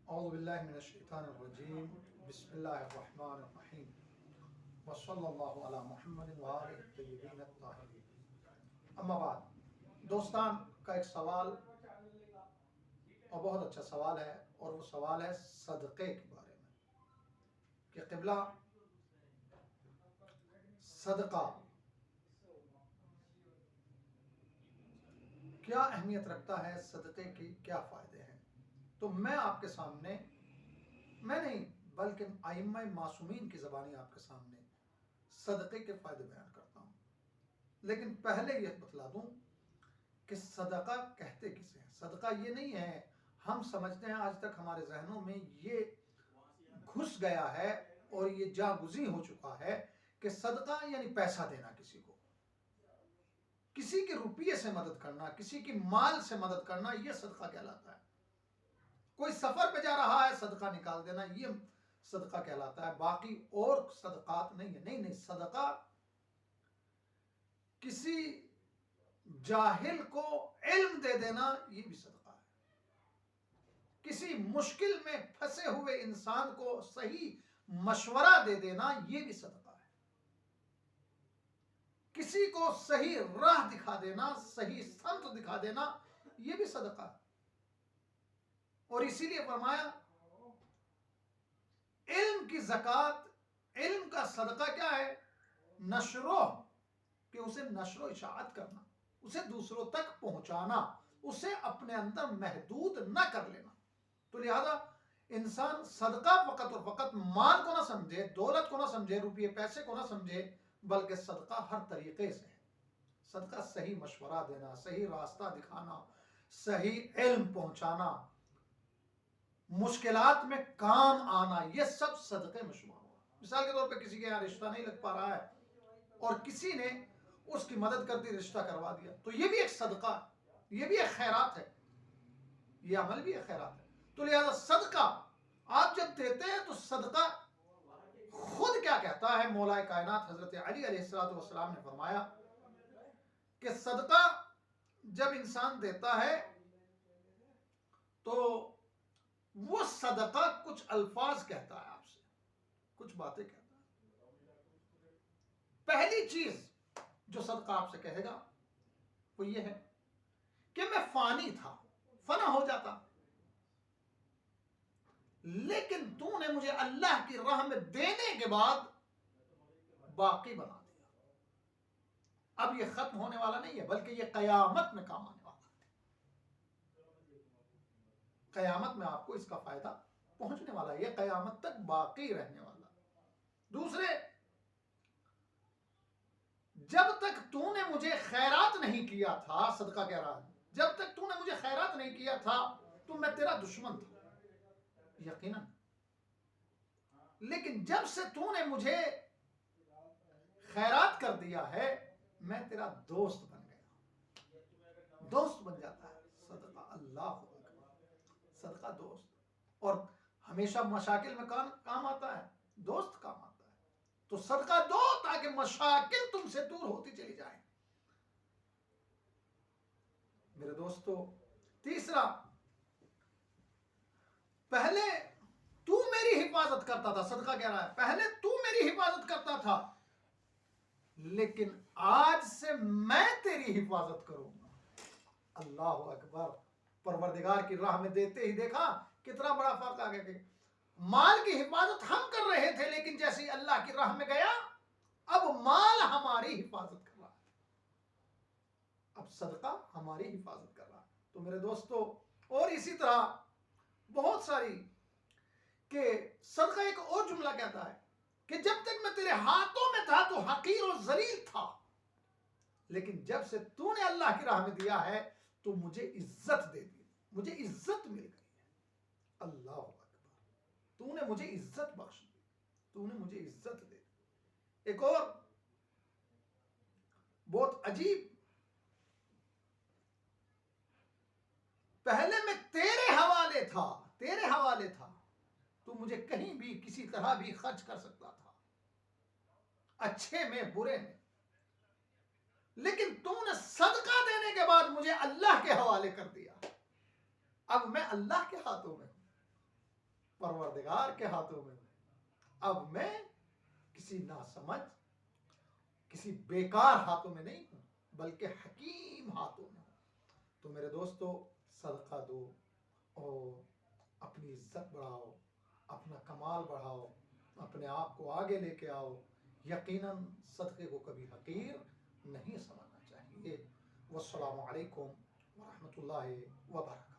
اعوذ باللہ من الشیطان الرجیم بسم اللہ الرحمن الرحیم وصلی اللہ علی محمد وآلہ الطیبین الطاہرین۔ اما بعد، دوستان کا ایک سوال اور بہت اچھا سوال ہے، اور وہ سوال ہے صدقے کے بارے میں کہ قبلہ صدقہ کیا اہمیت رکھتا ہے، صدقے کی کیا فائدے ہیں۔ تو میں آپ کے سامنے، میں نہیں بلکہ ائمہ معصومین کی زبانی آپ کے سامنے صدقے کے فائدے بیان کرتا ہوں۔ لیکن پہلے یہ بتلا دوں کہ صدقہ کہتے کسے ہیں۔ صدقہ یہ نہیں ہے، ہم سمجھتے ہیں، آج تک ہمارے ذہنوں میں یہ گھس گیا ہے اور یہ جا گزی ہو چکا ہے کہ صدقہ یعنی پیسہ دینا، کسی کو، کسی کے روپیے سے مدد کرنا، کسی کی مال سے مدد کرنا، یہ صدقہ کہلاتا ہے۔ کوئی سفر پہ جا رہا ہے، صدقہ نکال دینا، یہ صدقہ کہلاتا ہے۔ باقی اور صدقات نہیں ہے۔ نہیں، صدقہ کسی جاہل کو علم دے دینا، یہ بھی صدقہ ہے۔ کسی مشکل میں پھنسے ہوئے انسان کو صحیح مشورہ دے دینا، یہ بھی صدقہ ہے۔ کسی کو صحیح راہ دکھا دینا، صحیح سمت دکھا دینا، یہ بھی صدقہ ہے۔ اور اسی لیے فرمایا علم کی زکوٰۃ، علم کا صدقہ کیا ہے؟ نشرو، کہ اسے نشر و اشاعت کرنا، اسے دوسروں تک پہنچانا، اسے اپنے اندر محدود نہ کر لینا۔ تو لہذا انسان صدقہ فقط اور فقط مال کو نہ سمجھے، دولت کو نہ سمجھے، روپیے پیسے کو نہ سمجھے، بلکہ صدقہ ہر طریقے سے ہے۔ صدقہ صحیح مشورہ دینا، صحیح راستہ دکھانا، صحیح علم پہنچانا، مشکلات میں کام آنا، یہ سب صدقے میں شمار ہوا۔ مثال کے طور پہ کسی کے یہاں رشتہ نہیں لگ پا رہا ہے اور کسی نے اس کی مدد کر دی، رشتہ کروا دیا، تو یہ بھی ایک صدقہ ہے، یہ بھی ایک خیرات ہے، یہ عمل بھی ایک خیرات ہے۔ تو لہذا صدقہ آپ جب دیتے ہیں تو صدقہ خود کیا کہتا ہے؟ مولا کائنات حضرت علی علیہ السلام نے فرمایا کہ صدقہ جب انسان دیتا ہے تو وہ صدقہ کچھ الفاظ کہتا ہے، آپ سے کچھ باتیں کہتا ہے۔ پہلی چیز جو صدقہ آپ سے کہے گا وہ یہ ہے کہ میں فانی تھا، فنا ہو جاتا، لیکن تو نے مجھے اللہ کی راہ میں دینے کے بعد باقی بنا دیا۔ اب یہ ختم ہونے والا نہیں ہے، بلکہ یہ قیامت میں کام آنے والا ہے۔ قیامت میں آپ کو اس کا فائدہ پہنچنے والا ہے، یہ قیامت تک باقی رہنے والا ہے۔ دوسرے، جب تک تو نے مجھے خیرات نہیں کیا تھا، صدقہ کہہ رہا ہے، جب تک تو نے مجھے خیرات نہیں کیا تھا تو میں تیرا دشمن تھا، یقیناً، لیکن جب سے تو نے مجھے خیرات کر دیا ہے، میں تیرا دوست بن گیا۔ دوست بن جاتا ہے صدقہ، اللہ اکبر، صدقہ دوست، اور ہمیشہ مشاکل میں کام آتا ہے، دوست کام آتا ہے۔ تو صدقہ دو تاکہ مشاکل تم سے دور ہوتی چلی جائیں میرے دوستو۔ تیسرا، پہلے تو میری حفاظت کرتا تھا، صدقہ کہہ رہا ہے، پہلے تو میری حفاظت کرتا تھا، لیکن آج سے میں تیری حفاظت کروں گا۔ اللہ اکبر، پروردگار کی راہ میں دیتے ہی دیکھا کتنا بڑا فرق آ گیا کہ مال کی حفاظت ہم کر رہے تھے، لیکن جیسے ہی اللہ کی راہ میں گیا، اب مال ہماری حفاظت کر رہا ہے، اب صدقہ ہماری حفاظت کر رہا ہے۔ تو میرے دوستو، اور اسی طرح بہت ساری، کہ صدقہ ایک اور جملہ کہتا ہے کہ جب تک میں تیرے ہاتھوں میں تھا تو حقیر و ذلیل تھا، لیکن جب سے تو نے اللہ کی راہ میں دیا ہے تو مجھے عزت دے دی، مجھے عزت مل گئی ہے۔ اللہ اکبر، تو نے مجھے عزت بخش دی، تو نے مجھے عزت دے دی۔ ایک اور بہت عجیب، پہلے میں تیرے حوالے تھا، تیرے حوالے تھا، تو مجھے کہیں بھی کسی طرح بھی خرچ کر سکتا تھا، اچھے میں برے میں، لیکن تو نے صدقہ دینے کے بعد مجھے اللہ کے حوالے کر دیا، اب میں اللہ کے ہاتھوں میں ہوں۔ پروردگار کے ہاتھوں میں ہوں۔ اب میں کسی ناسمجھ، کسی بیکار ہاتھوں میں نہیں ہوں، بلکہ حکیم ہاتھوں میں ہوں۔ تو میرے دوستو، صدقہ دو اور اپنی عزت بڑھاؤ، اپنا کمال بڑھاؤ، اپنے آپ کو آگے لے کے آؤ۔ یقیناً صدقے کو کبھی حقیر نہیں سمجھنا چاہیے۔ والسلام علیکم ورحمۃ اللہ وبرکاتہ۔